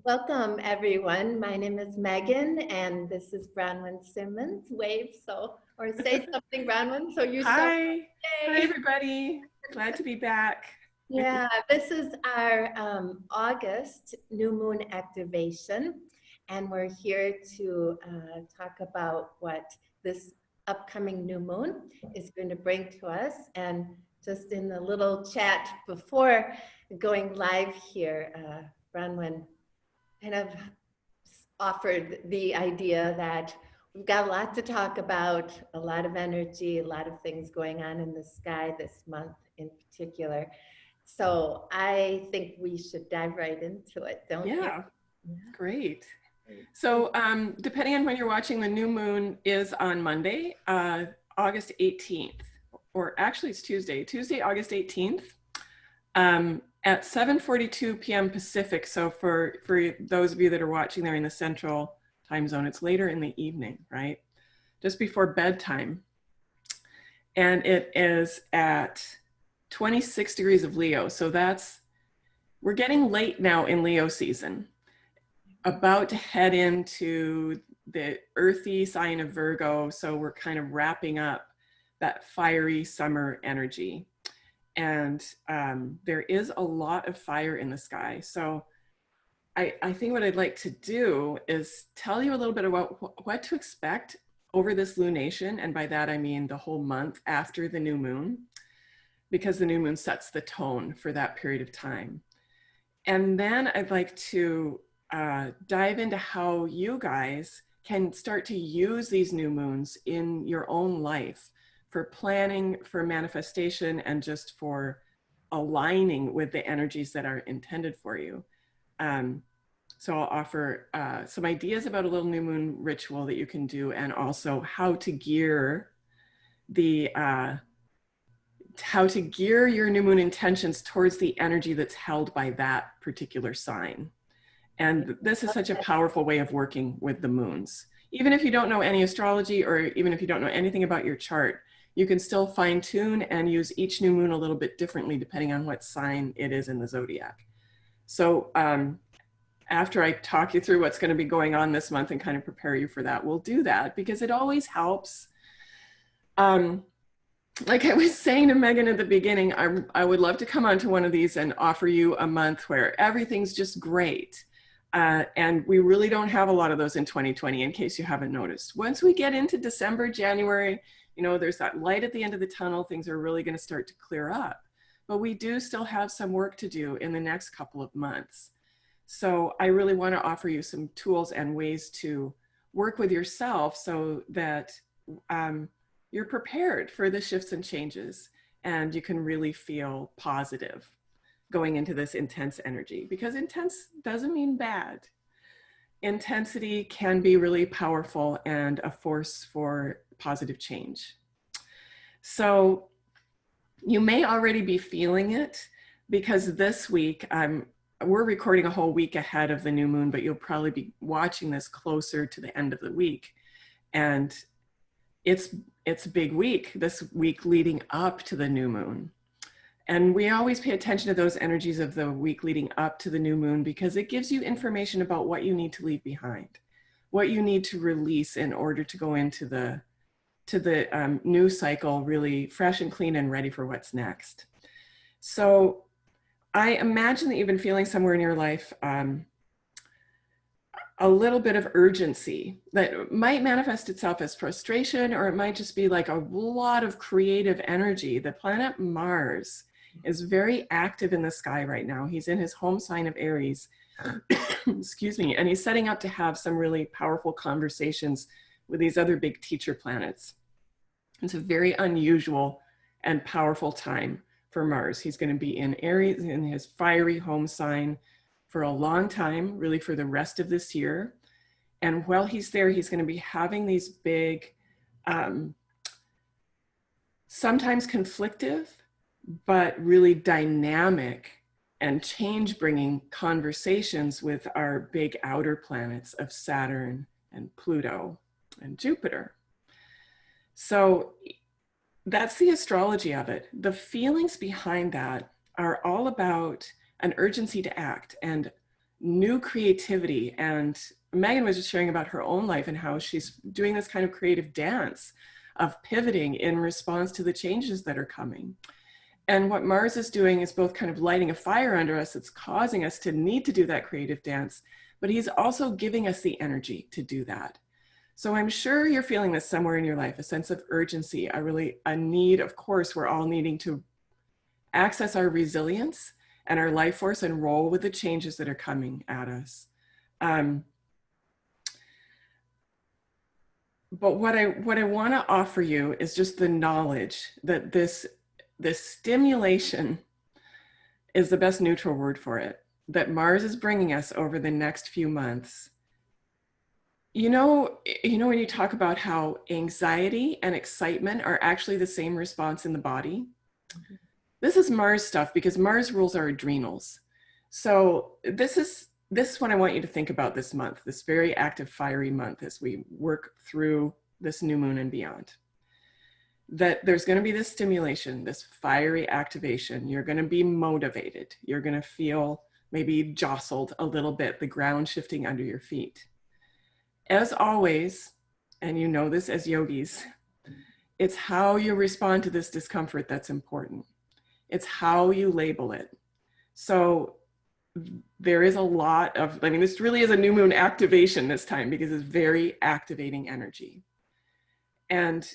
Welcome, everyone. My name is Megan, and this is Bronwyn Simmons. Wave, or say something, Bronwyn, so you start. Hi. Hi, Yay. everybody. Glad to be back. Yeah, this is our August new moon activation, and we're here to talk about what this upcoming new moon is going to bring to us. And just in the little chat before going live here, Bronwyn kind of offered the idea that we've got a lot to talk about, a lot of energy, a lot of things going on in the sky this month in particular. So I think we should dive right into it, don't you? Yeah, great. So depending on when you're watching, the new moon is on Monday, August 18th, or actually it's Tuesday, August 18th, at 7:42 p.m. Pacific. So for those of you that are watching there in the central time zone, it's later in the evening, right? Just before bedtime. And it is at 26 degrees of Leo. So we're getting late now in Leo season, about to head into the earthy sign of Virgo. So we're kind of wrapping up that fiery summer energy. And there is a lot of fire in the sky. So I think what I'd like to do is tell you a little bit about what to expect over this lunation. And by that, I mean the whole month after the new moon, because the new moon sets the tone for that period of time. And then I'd like to dive into how you guys can start to use these new moons in your own life for planning, for manifestation, and just for aligning with the energies that are intended for you. So I'll offer some ideas about a little new moon ritual that you can do, and also how to gear your new moon intentions towards the energy that's held by that particular sign. And this is such a powerful way of working with the moons. Even if you don't know any astrology, or even if you don't know anything about your chart, you can still fine tune and use each new moon a little bit differently depending on what sign it is in the zodiac. So after I talk you through what's going to be going on this month and kind of prepare you for that, we'll do that, because it always helps. Like I was saying to Megan at the beginning, I would love to come onto one of these and offer you a month where everything's just great. And we really don't have a lot of those in 2020, in case you haven't noticed. Once we get into December, January, there's that light at the end of the tunnel. Things are really going to start to clear up. But we do still have some work to do in the next couple of months. So I really want to offer you some tools and ways to work with yourself so that you're prepared for the shifts and changes, and you can really feel positive going into this intense energy, because intense doesn't mean bad. Intensity can be really powerful and a force for positive change. So you may already be feeling it, because this week, we're recording a whole week ahead of the new moon, but you'll probably be watching this closer to the end of the week. And it's a big week, this week leading up to the new moon. And we always pay attention to those energies of the week leading up to the new moon, because it gives you information about what you need to leave behind, what you need to release in order to go into the new cycle really fresh and clean and ready for what's next. So I imagine that you've been feeling somewhere in your life a little bit of urgency that might manifest itself as frustration, or it might just be like a lot of creative energy. The planet Mars is very active in the sky right now. He's in his home sign of Aries, excuse me, and he's setting up to have some really powerful conversations with these other big teacher planets. It's a very unusual and powerful time for Mars. He's going to be in Aries, in his fiery home sign, for a long time, really for the rest of this year. And while he's there, he's going to be having these big, sometimes conflictive, but really dynamic and change-bringing conversations with our big outer planets of Saturn and Pluto and Jupiter. So that's the astrology of it. The feelings behind that are all about an urgency to act, and new creativity. And Megan was just sharing about her own life and how she's doing this kind of creative dance of pivoting in response to the changes that are coming. And what Mars is doing is both kind of lighting a fire under us that's causing us to need to do that creative dance, but he's also giving us the energy to do that. So I'm sure you're feeling this somewhere in your life, a sense of urgency, a need. Of course, we're all needing to access our resilience and our life force and roll with the changes that are coming at us. But what I want to offer you is just the knowledge that this stimulation is the best neutral word for it, that Mars is bringing us over the next few months. You know, when you talk about how anxiety and excitement are actually the same response in the body, mm-hmm. This is Mars stuff because Mars rules our adrenals. So this is what I want you to think about this month, this very active, fiery month as we work through this new moon and beyond. That there's going to be this stimulation, this fiery activation. You're going to be motivated. You're going to feel maybe jostled a little bit, the ground shifting under your feet. As always, and you know this as yogis, it's how you respond to this discomfort that's important. It's how you label it. So there is a lot of, this really is a new moon activation this time because it's very activating energy. And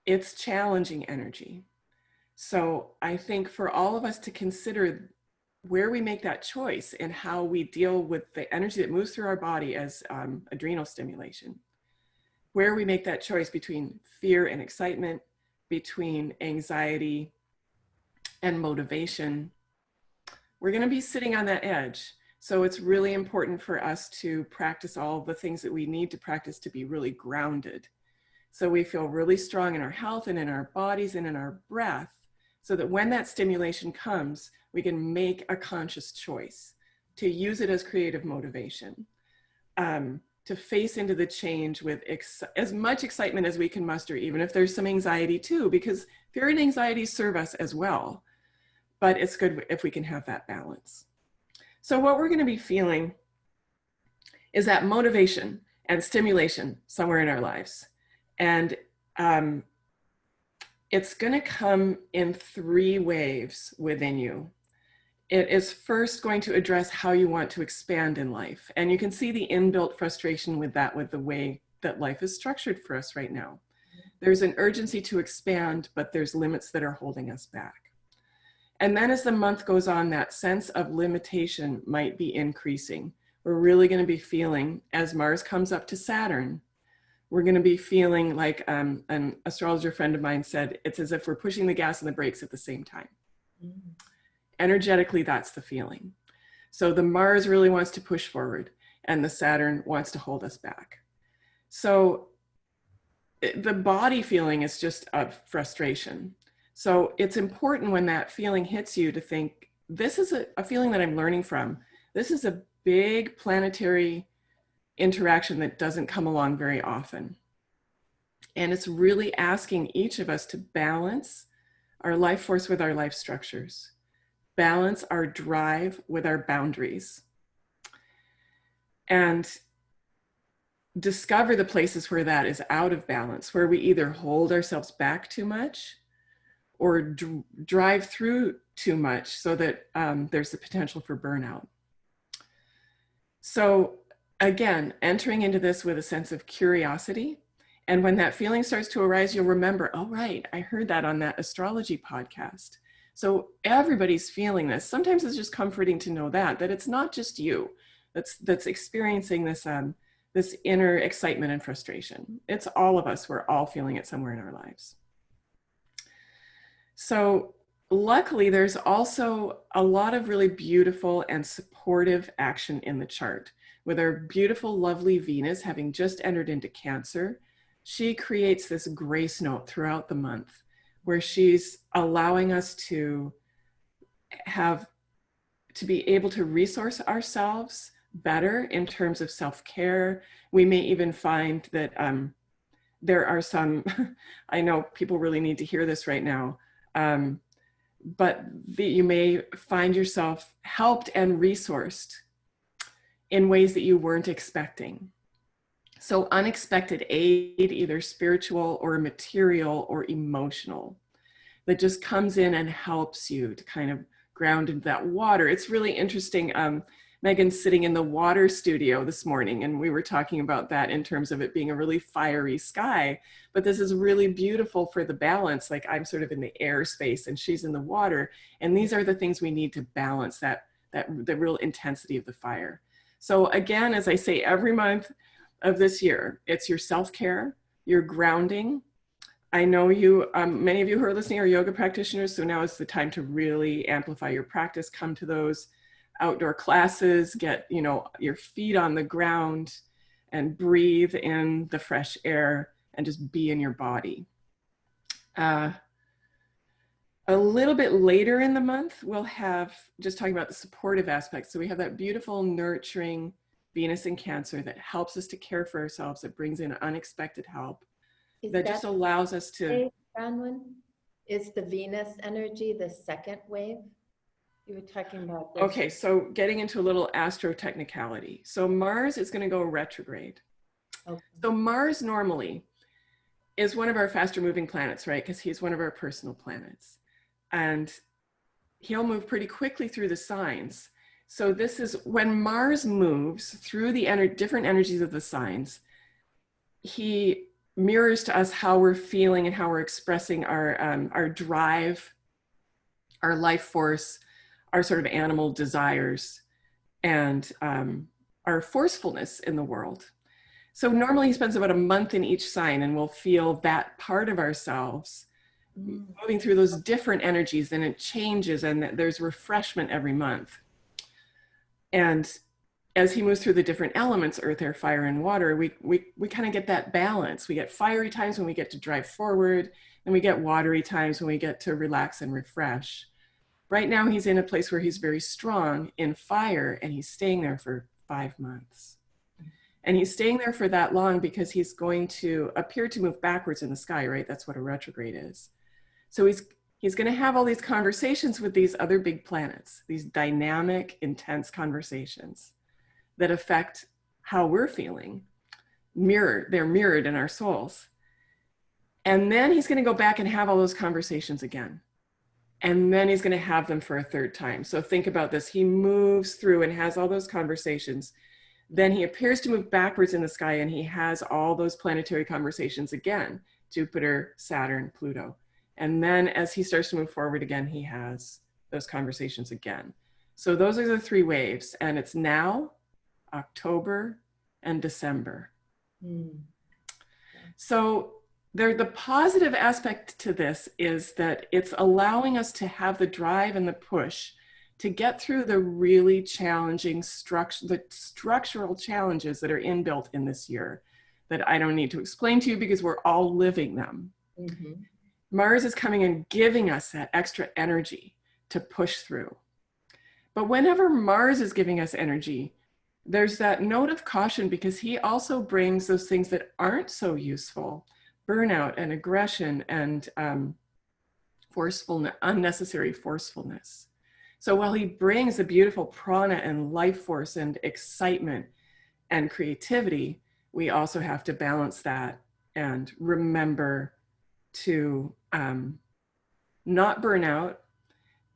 it's challenging energy. So I think for all of us to consider where we make that choice and how we deal with the energy that moves through our body as adrenal stimulation, where we make that choice between fear and excitement, between anxiety and motivation, we're going to be sitting on that edge. So it's really important for us to practice all the things that we need to practice to be really grounded. So we feel really strong in our health and in our bodies and in our breath, so that when that stimulation comes, we can make a conscious choice to use it as creative motivation, to face into the change with as much excitement as we can muster, even if there's some anxiety too, because fear and anxiety serve us as well. But it's good if we can have that balance. So what we're going to be feeling is that motivation and stimulation somewhere in our lives. And it's going to come in 3 waves within you. It is first going to address how you want to expand in life. And you can see the inbuilt frustration with that, with the way that life is structured for us right now. There's an urgency to expand, but there's limits that are holding us back. And then as the month goes on, that sense of limitation might be increasing. We're really going to be feeling, as Mars comes up to Saturn, we're going to be feeling like an astrologer friend of mine said, it's as if we're pushing the gas and the brakes at the same time. Mm-hmm. Energetically, that's the feeling. So the Mars really wants to push forward and the Saturn wants to hold us back. So the body feeling is just of frustration. So it's important when that feeling hits you to think, this is a feeling that I'm learning from. This is a big planetary interaction that doesn't come along very often. And it's really asking each of us to balance our life force with our life structures, balance our drive with our boundaries, and discover the places where that is out of balance, where we either hold ourselves back too much or drive through too much so that there's the potential for burnout. So again, entering into this with a sense of curiosity. And when that feeling starts to arise, you'll remember, oh, right, I heard that on that astrology podcast. So everybody's feeling this. Sometimes it's just comforting to know that it's not just you that's experiencing this, this inner excitement and frustration. It's all of us. We're all feeling it somewhere in our lives. So luckily, there's also a lot of really beautiful and supportive action in the chart. With our beautiful, lovely Venus having just entered into Cancer, she creates this grace note throughout the month where she's allowing us to be able to resource ourselves better in terms of self-care. We may even find that there are some, I know people really need to hear this right now, but you may find yourself helped and resourced in ways that you weren't expecting. So unexpected aid, either spiritual or material or emotional, that just comes in and helps you to kind of ground into that water. It's really interesting. Megan's sitting in the water studio this morning, and we were talking about that in terms of it being a really fiery sky. But this is really beautiful for the balance. Like I'm sort of in the air space and she's in the water. And these are the things we need to balance the real intensity of the fire. So again, as I say, every month of this year, it's your self-care, your grounding. I know you, many of you who are listening are yoga practitioners, so now is the time to really amplify your practice, come to those outdoor classes, get, you know, your feet on the ground and breathe in the fresh air and just be in your body. A little bit later in the month, we'll have, just talking about the supportive aspects. So we have that beautiful, nurturing Venus in Cancer that helps us to care for ourselves, that brings in unexpected help, that just allows us to... Is the Venus energy the second wave? You were talking about this. Okay, so getting into a little astro technicality. So Mars is going to go retrograde. Okay. So Mars normally is one of our faster moving planets, right? Because he's one of our personal planets. And he'll move pretty quickly through the signs. So this is when Mars moves through the different energies of the signs, he mirrors to us how we're feeling and how we're expressing our drive, our life force, our sort of animal desires, and our forcefulness in the world. So normally he spends about a month in each sign, and we'll feel that part of ourselves moving through those different energies, and it changes, and there's refreshment every month. And as he moves through the different elements, earth, air, fire, and water, we kind of get that balance. We get fiery times when we get to drive forward, and we get watery times when we get to relax and refresh. Right now, he's in a place where he's very strong in fire, and he's staying there for 5 months. And he's staying there for that long because he's going to appear to move backwards in the sky, right? That's what a retrograde is. So he's going to have all these conversations with these other big planets, these dynamic, intense conversations that affect how we're feeling. They're mirrored in our souls. And then he's going to go back and have all those conversations again. And then he's going to have them for a third time. So think about this. He moves through and has all those conversations. Then he appears to move backwards in the sky, and he has all those planetary conversations again, Jupiter, Saturn, Pluto. And then as he starts to move forward again, he has those conversations again. So those are the 3 waves, and it's now, October, and December. So the positive aspect to this is that it's allowing us to have the drive and the push to get through the really challenging structural challenges that are inbuilt in this year that I don't need to explain to you because we're all living them. Mm-hmm. Mars is coming and giving us that extra energy to push through. But whenever Mars is giving us energy, there's that note of caution because he also brings those things that aren't so useful, burnout and aggression and unnecessary forcefulness. So while he brings the beautiful prana and life force and excitement and creativity, we also have to balance that and remember to not burn out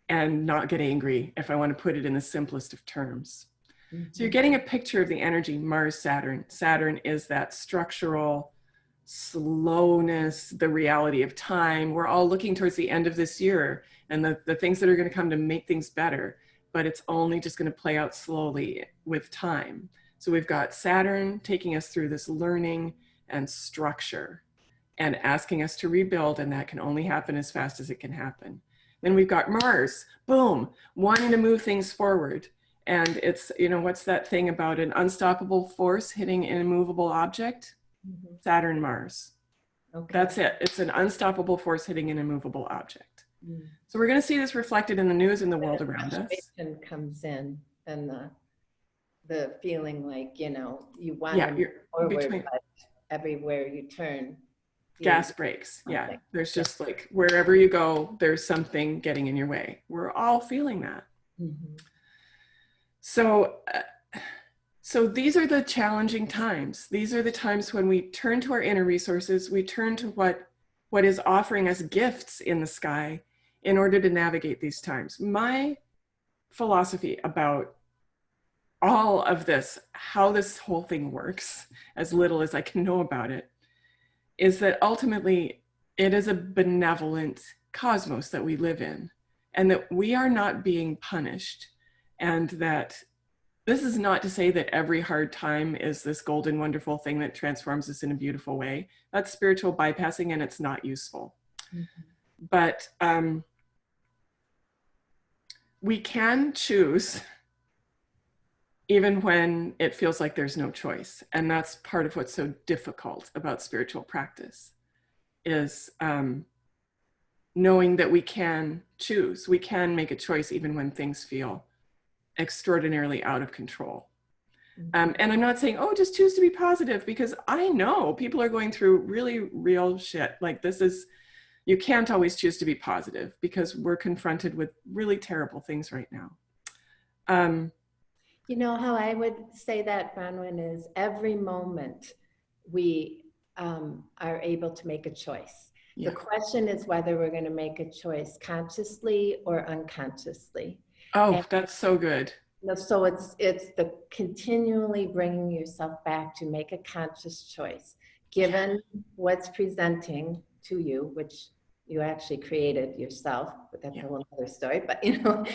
and not get angry, if I want to put it in the simplest of terms. Mm-hmm. So you're getting a picture of the energy, Mars, Saturn. Saturn is that structural slowness, the reality of time. We're all looking towards the end of this year and the things that are going to come to make things better, but it's only just going to play out slowly with time. So we've got Saturn taking us through this learning and structure and asking us to rebuild, and that can only happen as fast as it can happen. Then we've got Mars, boom, wanting to move things forward. And it's, you know, what's that thing about an unstoppable force hitting an immovable object? Mm-hmm. Saturn, Mars. Okay. That's it. It's an unstoppable force hitting an immovable object. Mm. So we're going to see this reflected in the news in the world around us. Comes in, and the feeling like, you know, you want to move forward, but everywhere you turn. gas brakes. Yeah. something. There's Yeah. just like wherever you go, there's something getting in your way. We're all feeling that. Mhm. So, so these are the challenging times. These are the times when we turn to our inner resources. We turn to what is offering us gifts in the sky in order to navigate these times. My philosophy about all of this, how this whole thing works, as little as I can know about it, is that ultimately it is a benevolent cosmos that we live in, and that we are not being punished, and that this is not to say that every hard time is this golden, wonderful thing that transforms us in a beautiful way. That's spiritual bypassing, and it's not useful. Mhm. But we can choose even when it feels like there's no choice. And that's part of what's so difficult about spiritual practice, is knowing that we can choose. We can make a choice even when things feel extraordinarily out of control. And I'm not saying, oh, just choose to be positive, because I know people are going through really real shit. Like this is, you can't always choose to be positive because we're confronted with really terrible things right now. You know how I would say that, Bronwyn, is every moment we are able to make a choice. Yeah. The question is whether we're going to make a choice consciously or unconsciously. Oh, And that's so good. so it's the continually bringing yourself back to make a conscious choice, given what's presenting to you, which you actually created yourself, but that's a whole other story. But given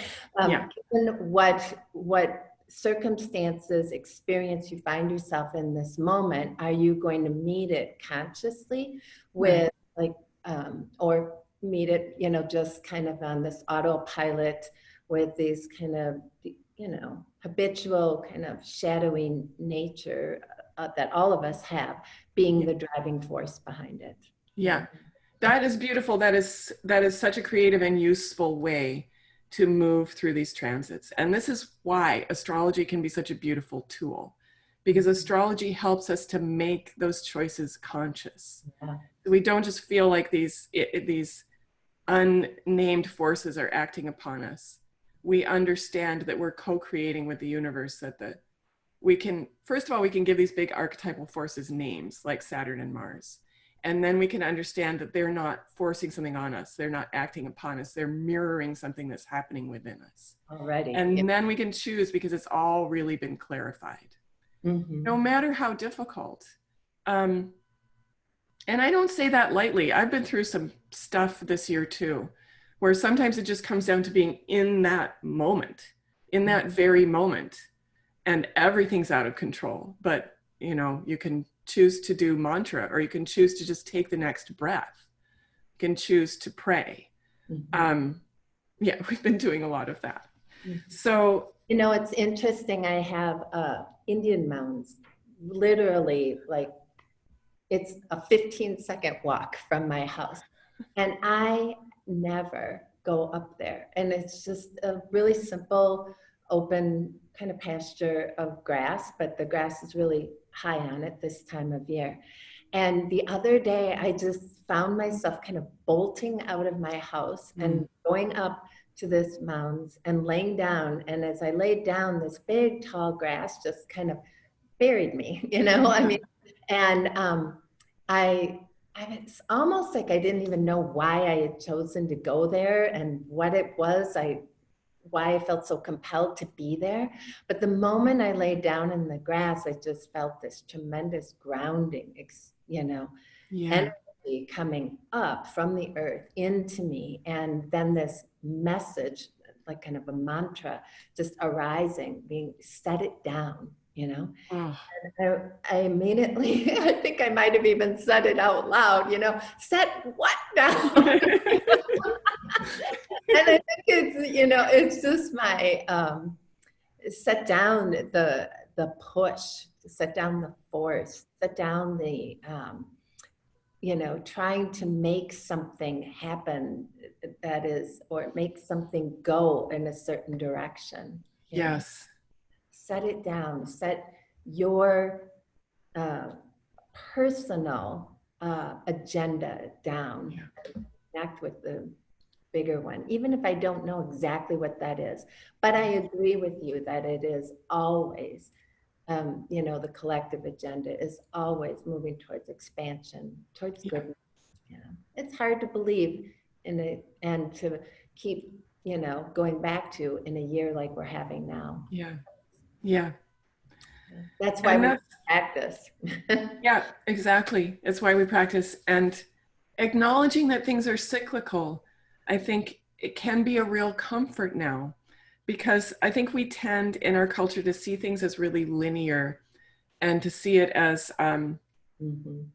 what circumstances, experience you find yourself in this moment, are you going to meet it consciously with or meet it, just kind of on this autopilot with these kind of, habitual kind of shadowing nature that all of us have, being the driving force behind it. Yeah, that is beautiful. That is such a creative and useful way to move through these transits. And this is why astrology can be such a beautiful tool, because astrology helps us to make those choices conscious. Yeah. We don't just feel like these unnamed forces are acting upon us. We understand that we're co-creating with the universe, that we can, first of all, we can give these big archetypal forces names like Saturn and Mars. And then we can understand that they're not forcing something on us. They're not acting upon us. They're mirroring something that's happening within us. Already. And then we can choose, because it's all really been clarified, no matter how difficult. And I don't say that lightly. I've been through some stuff this year too, where sometimes it just comes down to being in that moment, in that very moment, and everything's out of control. But, you can choose to do mantra, or you can choose to just take the next breath. You can choose to pray. We've been doing a lot of that. So, it's interesting. I have Indian mounds, literally, like, it's a 15-second walk from my house. And I never go up there. And it's just a really simple, open kind of pasture of grass, but the grass is really high on it this time of year. And the other day, I just found myself kind of bolting out of my house and going up to this mounds and laying down. And as I laid down, this big, tall grass just kind of buried me, I mean, and it's almost like I didn't even know why I had chosen to go there and what it was, why I felt so compelled to be there. But the moment I laid down in the grass, I just felt this tremendous grounding, energy coming up from the earth into me. And then this message, like kind of a mantra, just arising, being set it down, oh. I immediately, I think I might have even said it out loud, set what down? And I think it's just my, set down the push, set down the force, set down the, trying to make something happen that is, or make something go in a certain direction. Yes. Set it down, set your personal agenda down, Yeah. connect with the bigger one, even if I don't know exactly what that is. But I agree with you that it is always, you know, the collective agenda is always moving towards expansion, towards Yeah. goodness. Yeah. It's hard to believe in it and to keep, you know, going back to in a year like we're having now. Yeah. Yeah. That's why And we that's, practice. yeah, exactly. It's why we practice. And acknowledging that things are cyclical, I think it can be a real comfort now, because I think we tend in our culture to see things as really linear and to see it as, Mhm.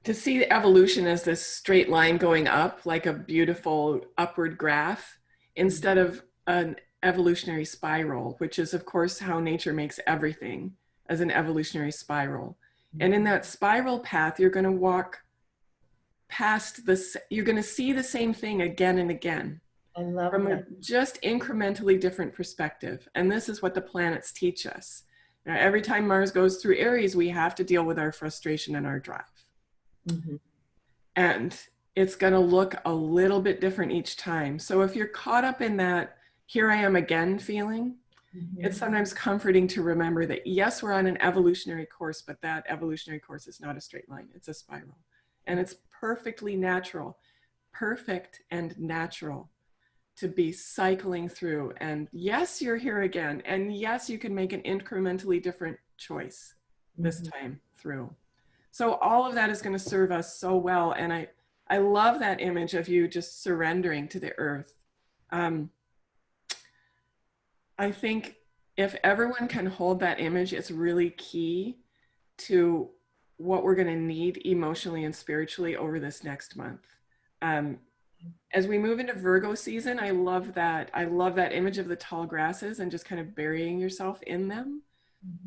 to see evolution as this straight line going up, like a beautiful upward graph, instead of an evolutionary spiral, which is, of course, how nature makes everything, as an evolutionary spiral. And in that spiral path, you're going to walk past this, you're going to see the same thing again and again I love from a that. just incrementally different perspective. And this is what the planets teach us. Now, every time Mars goes through Aries, we have to deal with our frustration and our drive. Mhm. And it's going to look a little bit different each time. So if you're caught up in that here I am again feeling, it's sometimes comforting to remember that yes, we're on an evolutionary course, but that evolutionary course is not a straight line, it's a spiral. And it's perfectly natural, perfect and natural to be cycling through. And yes, you're here again. And yes, you can make an incrementally different choice this time through. So all of that is going to serve us so well. And I love that image of you just surrendering to the earth. I think if everyone can hold that image, it's really key to what we're going to need emotionally and spiritually over this next month. As we move into Virgo season, I love that. I love that image of the tall grasses and just kind of burying yourself in them.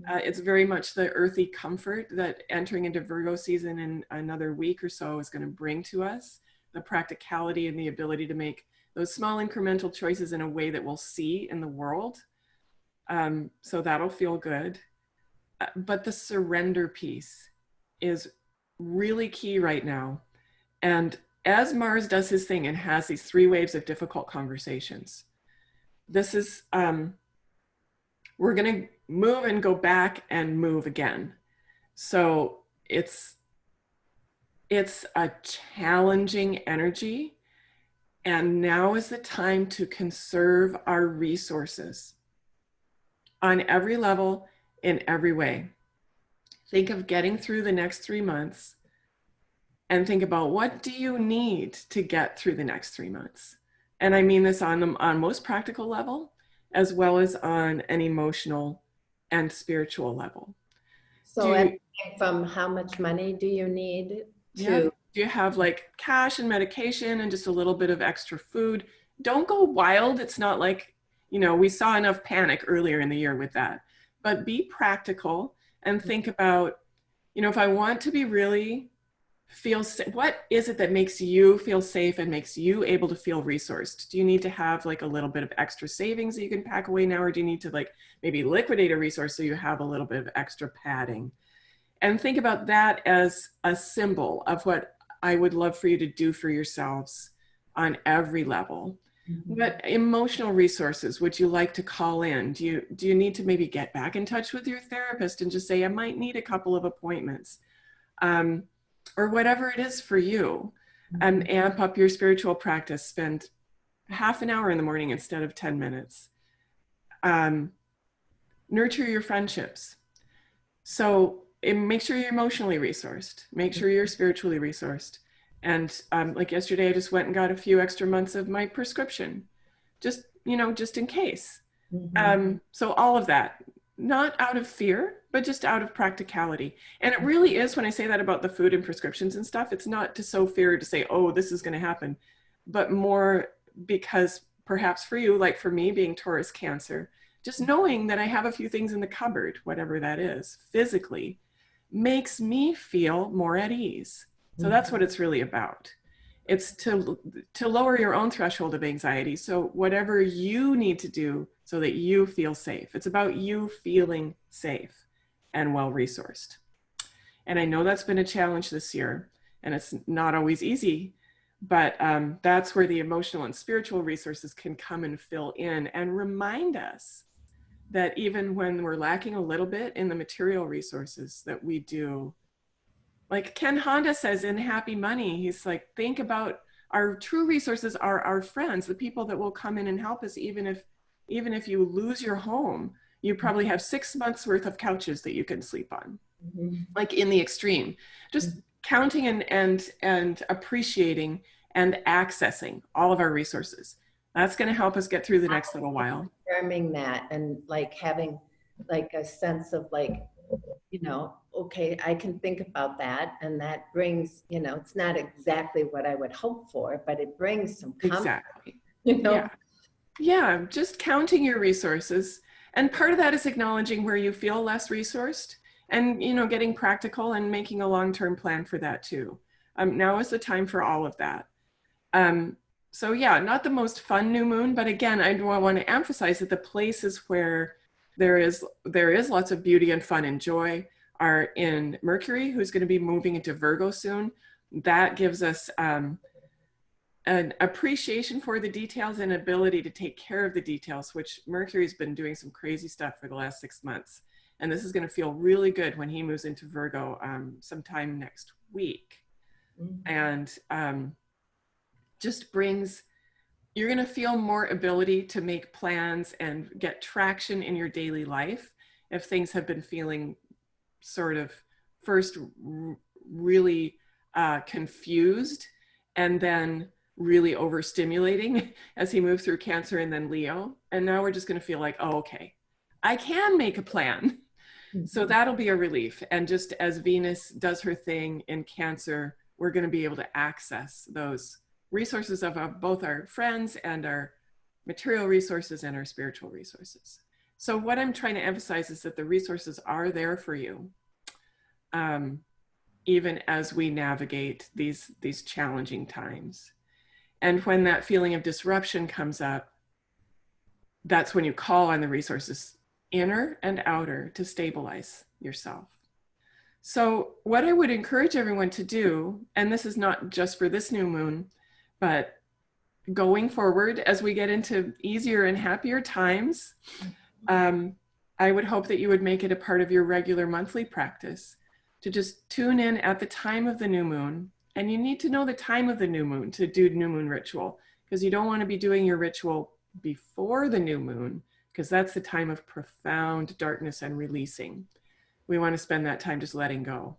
It's very much the earthy comfort that entering into Virgo season in another week or so is going to bring to us. The practicality and the ability to make those small incremental choices in a way that we'll see in the world. So that'll feel good. But the surrender piece is really key right now. And as Mars does his thing and has these 3 waves of difficult conversations, this is, we're going to move and go back and move again. So it's a challenging energy. And now is the time to conserve our resources on every level, in every way. Think of getting through the next 3 months and think about what do you need to get through the next 3 months. And I mean this on the most practical level, as well as on an emotional and spiritual level. So everything from how much money do you need Yeah. to, Do you have like cash and medication and just a little bit of extra food? Don't go wild. It's not like, you know, we saw enough panic earlier in the year with that. But be practical and think about, you know, if I want to be really feel, what is it that makes you feel safe and makes you able to feel resourced? Do you need to have like a little bit of extra savings that you can pack away now, or do you need to like maybe liquidate a resource so you have a little bit of extra padding? And think about that as a symbol of what I would love for you to do for yourselves on every level. What emotional resources would you like to call in? Do you need to maybe get back in touch with your therapist and just say, I might need a couple of appointments, or whatever it is for you, and amp up your spiritual practice. Spend half an hour in the morning instead of 10 minutes. Nurture your friendships. So make sure you're emotionally resourced. Make sure you're spiritually resourced. And like yesterday, I just went and got a few extra months of my prescription, just, you know, just in case. So all of that, not out of fear, but just out of practicality. And it really is, when I say that about the food and prescriptions and stuff, it's not to sow fear, to say, oh, this is going to happen, but more because perhaps for you, like for me being Taurus Cancer, just knowing that I have a few things in the cupboard, whatever that is, physically, makes me feel more at ease. So that's what it's really about. It's to lower your own threshold of anxiety. So whatever you need to do so that you feel safe. It's about you feeling safe and well-resourced. And I know that's been a challenge this year, and it's not always easy, but that's where the emotional and spiritual resources can come and fill in and remind us that even when we're lacking a little bit in the material resources, that we do. Like Ken Honda says in Happy Money, he's like, think about our true resources are our friends, the people that will come in and help us. Even if you lose your home, you probably have 6 months worth of couches that you can sleep on. Mm-hmm. Like in the extreme, just counting and appreciating and accessing all of our resources. That's going to help us get through the next little while. Affirming that and like having like a sense of like, you know, okay, I can think about that, and that brings, you know, it's not exactly what I would hope for, but it brings some comfort. Exactly. You know? Yeah, just counting your resources. And part of that is acknowledging where you feel less resourced and, you know, getting practical and making a long-term plan for that too. Now is the time for all of that. So yeah, not the most fun new moon, but again, I want to emphasize that the places where there is lots of beauty and fun and joy are in Mercury, who's going to be moving into Virgo soon. That gives us an appreciation for the details and ability to take care of the details, which Mercury's been doing some crazy stuff for the last 6 months. And this is going to feel really good when he moves into Virgo sometime next week. Mm-hmm. And just brings, you're going to feel more ability to make plans and get traction in your daily life if things have been feeling sort of first really confused and then really overstimulating as he moves through Cancer and then Leo. And now we're just going to feel like, oh, okay, I can make a plan. Mm-hmm. So that'll be a relief. And just as Venus does her thing in Cancer, we're going to be able to access those resources of both our friends and our material resources and our spiritual resources. So what I'm trying to emphasize is that the resources are there for you, even as we navigate these challenging times. And when that feeling of disruption comes up, that's when you call on the resources, inner and outer, to stabilize yourself. So what I would encourage everyone to do, and this is not just for this new moon, but going forward as we get into easier and happier times, I would hope that you would make it a part of your regular monthly practice to just tune in at the time of the new moon. And you need to know the time of the new moon to do new moon ritual, because you don't want to be doing your ritual before the new moon, because that's the time of profound darkness and releasing. We want to spend that time just letting go.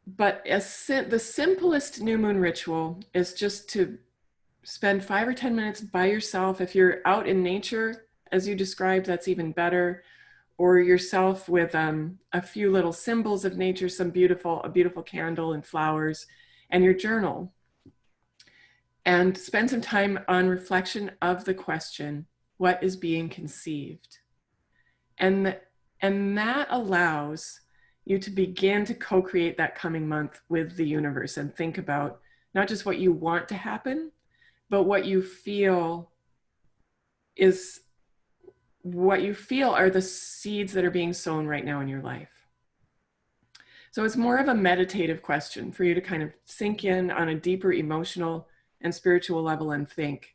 But the simplest new moon ritual is just to spend 5 or 10 minutes by yourself. If you're out in nature, as you described, that's even better. Or yourself with a few little symbols of nature, a beautiful candle and flowers, and your journal. And spend some time on reflection of the question, what is being conceived? And that allows you to begin to co-create that coming month with the universe and think about not just what you want to happen, but what you feel are the seeds that are being sown right now in your life. So it's more of a meditative question for you to kind of sink in on a deeper emotional and spiritual level and think,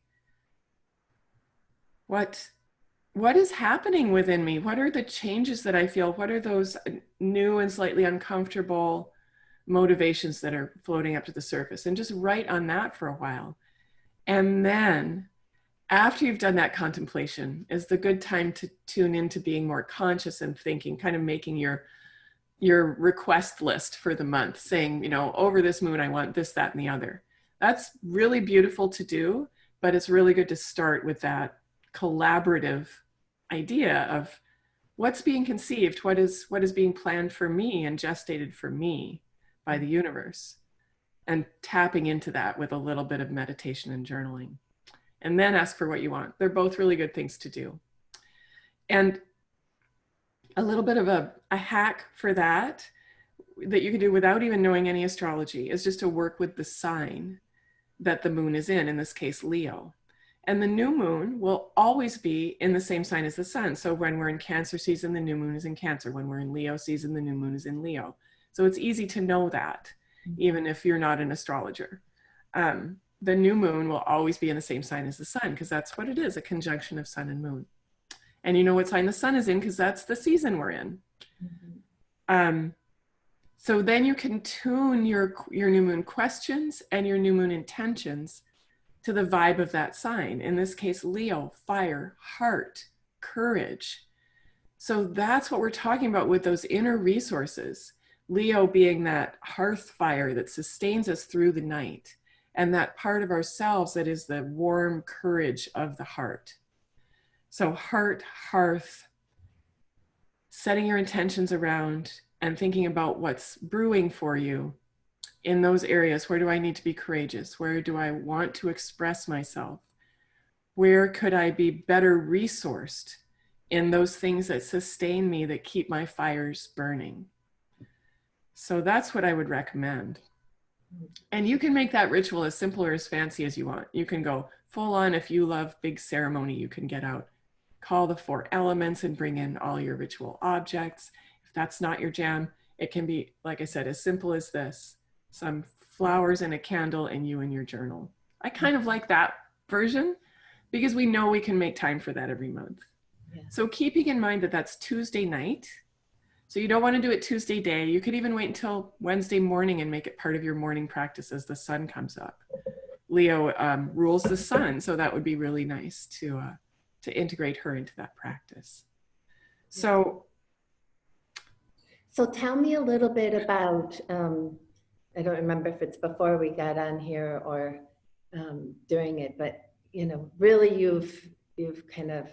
what is happening within me? What are the changes that I feel? What are those new and slightly uncomfortable motivations that are floating up to the surface? And just write on that for a while. And then after you've done that contemplation is the good time to tune into being more conscious and thinking, kind of making your request list for the month, saying, you know, over this moon, I want this, that, and the other. That's really beautiful to do, but it's really good to start with that collaborative idea of what's being conceived, what is being planned for me and gestated for me by the universe, and tapping into that with a little bit of meditation and journaling. And then ask for what you want. They're both really good things to do. And a little bit of a hack for that you can do without even knowing any astrology is just to work with the sign that the moon is in this case, Leo. And the new moon will always be in the same sign as the sun. So when we're in Cancer season, the new moon is in Cancer. When we're in Leo season, the new moon is in Leo. So it's easy to know that, even if you're not an astrologer. The new moon will always be in the same sign as the sun, because that's what it is, a conjunction of sun and moon. And you know what sign the sun is in, because that's the season we're in. So then you can tune your new moon questions and your new moon intentions to the vibe of that sign. In this case, Leo, fire, heart, courage. So that's what we're talking about with those inner resources. Leo being that hearth fire that sustains us through the night, and that part of ourselves that is the warm courage of the heart. So heart, hearth, setting your intentions around and thinking about what's brewing for you in those areas. Where do I need to be courageous? Where do I want to express myself? Where could I be better resourced in those things that sustain me, that keep my fires burning? So that's what I would recommend. And you can make that ritual as simple or as fancy as you want. You can go full on. If you love big ceremony, you can get out, call the 4 elements and bring in all your ritual objects. If that's not your jam, it can be, like I said, as simple as this: some flowers and a candle and you and your journal. I kind of like that version because we know we can make time for that every month. Yeah. So keeping in mind that that's Tuesday night. So you don't want to do it Tuesday day. You could even wait until Wednesday morning and make it part of your morning practice as the sun comes up. Leo rules the sun, so that would be really nice to integrate her into that practice. So tell me a little bit about, I don't remember if it's before we got on here or during it, but really you've kind of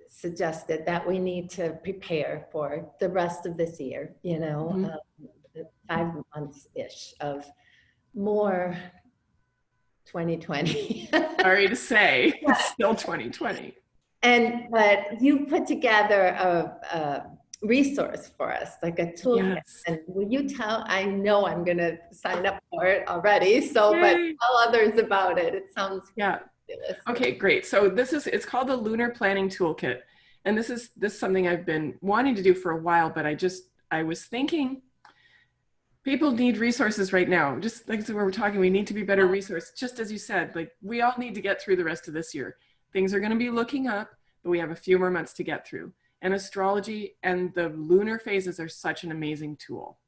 suggested that we need to prepare for the rest of this year, 5 months-ish of more 2020. Sorry to say, it's still 2020. But you put together a resource for us, like a toolkit. Yes. And will you tell, I know I'm going to sign up for it already, so, Yay. But tell others about it. It sounds fabulous. Okay, great. So it's called the Lunar Planning Toolkit. And this is something I've been wanting to do for a while, but I was thinking people need resources right now. Just like we're talking, we need to be better resourced. Just as you said, like we all need to get through the rest of this year. Things are going to be looking up, but we have a few more months to get through. And astrology and the lunar phases are such an amazing tool.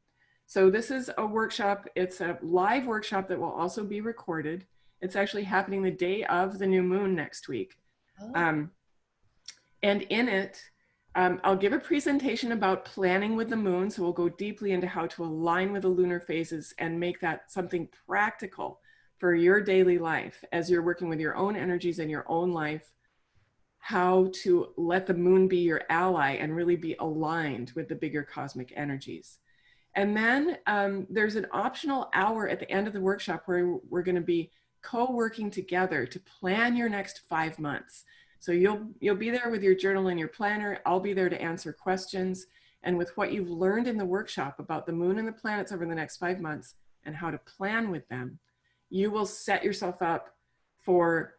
So this is a workshop. It's a live workshop that will also be recorded. It's actually happening the day of the new moon next week. And in it, I'll give a presentation about planning with the moon. So we'll go deeply into how to align with the lunar phases and make that something practical for your daily life as you're working with your own energies in your own life, how to let the moon be your ally and really be aligned with the bigger cosmic energies. And then there's an optional hour at the end of the workshop where we're going to be co-working together to plan your next 5 months. So you'll be there with your journal and your planner. I'll be there to answer questions. And with what you've learned in the workshop about the moon and the planets over the next 5 months and how to plan with them, you will set yourself up for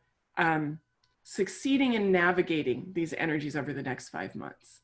succeeding in navigating these energies over the next 5 months.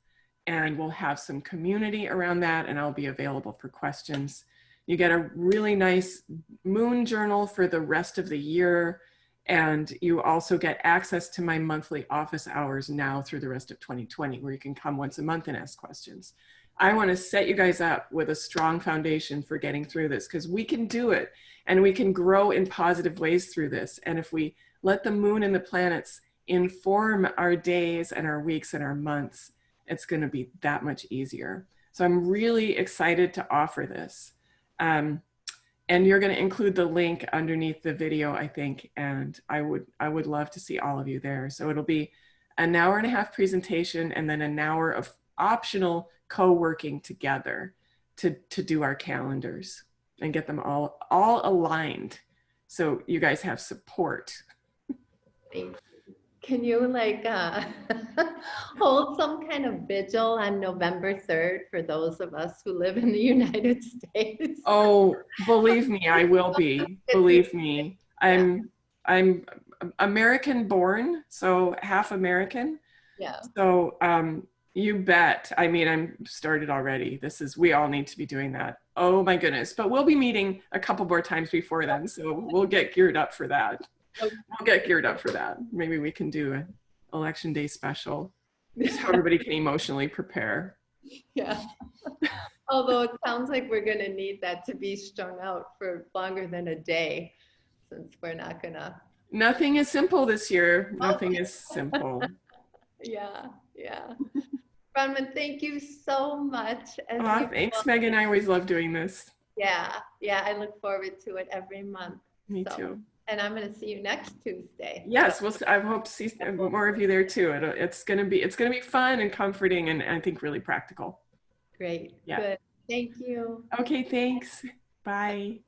And we'll have some community around that, and I'll be available for questions. You get a really nice moon journal for the rest of the year. And you also get access to my monthly office hours now through the rest of 2020, where you can come once a month and ask questions. I want to set you guys up with a strong foundation for getting through this, because we can do it and we can grow in positive ways through this. And if we let the moon and the planets inform our days and our weeks and our months, it's going to be that much easier. So I'm really excited to offer this. And you're going to include the link underneath the video, I think, and I would love to see all of you there. So it'll be an hour and a half presentation and then an hour of optional co-working together to do our calendars and get them all aligned so you guys have support. Can you hold some kind of vigil on November 3rd for those of us who live in the United States? Oh, believe me, I will be. Believe me. I'm American born, so half American. Yeah. So you bet. I mean, I'm started already. We all need to be doing that. Oh my goodness. But we'll be meeting a couple more times before then. So we'll get geared up for that. Okay. We'll get geared up for that. Maybe we can do an election day special so everybody can emotionally prepare. Yeah. Although it sounds like we're going to need that to be strung out for longer than a day, since we're not going to. Nothing is simple this year. Nothing is simple. Yeah, yeah. Bronwyn, thank you so much. Thanks, Megan. I always love doing this. Yeah, yeah. I look forward to it every month. Me too. And I'm going to see you next Tuesday. Yes, I hope to see more of you there too. It's gonna be fun and comforting, and I think really practical. Great. Yeah. Good. Thank you. Okay, thanks. Bye.